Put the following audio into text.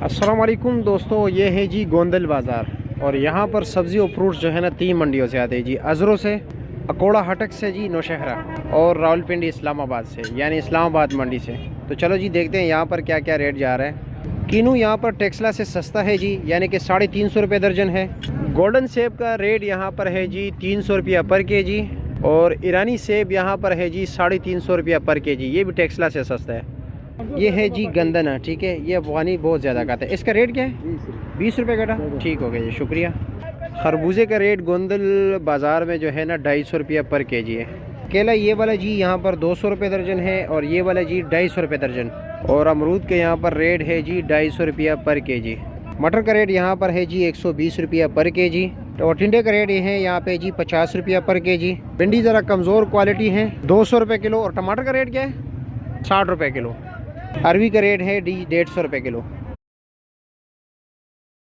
अस्सलाम वालेकुम दोस्तों, ये है जी गोंदल बाज़ार। और यहाँ पर सब्ज़ी और फ्रूट्स जो है ना 3 मंडियों से आते हैं जी। अजरों से, अकोड़ा हटक से जी, नौशहरा, और रावलपिंडी इस्लामाबाद से, यानी इस्लामाबाद मंडी से। तो चलो जी देखते हैं यहाँ पर क्या क्या रेट जा रहा है। कीनू यहाँ पर टेक्सला से सस्ता है जी, यानी कि 350 रुपये दर्जन है। गोल्डन सेब का रेट यहाँ पर है जी 300 रुपया पर केजी। और ईरानी सेब यहाँ पर है जी 350 रुपया पर केजी, ये भी टेक्सला से सस्ता है। ये है जी गंदना, ठीक है, ये अफगानी बहुत ज़्यादा खाता है। इसका रेट क्या है? 20 रुपये कटा। ठीक हो गया जी, शुक्रिया। खरबूजे का रेट गोंदल बाज़ार में जो है ना 250 रुपया पर केजी है। केला ये वाला जी यहाँ पर 200 रुपये दर्जन है, और ये वाला जी 250 रुपये दर्जन। और अमरूद के यहाँ पर रेट है जी 250 रुपया पर केजी। मटर का रेट यहाँ पर है जी 120 रुपया पर केजी। और टिंडे का रेट है यहाँ पे जी 50 रुपया पर केजी। भिंडी ज़रा कमज़ोर क्वालिटी है, 200 रुपये किलो। और टमाटर का रेट क्या है? 60 रुपये किलो। अरवी का रेट है 150 रुपये किलो।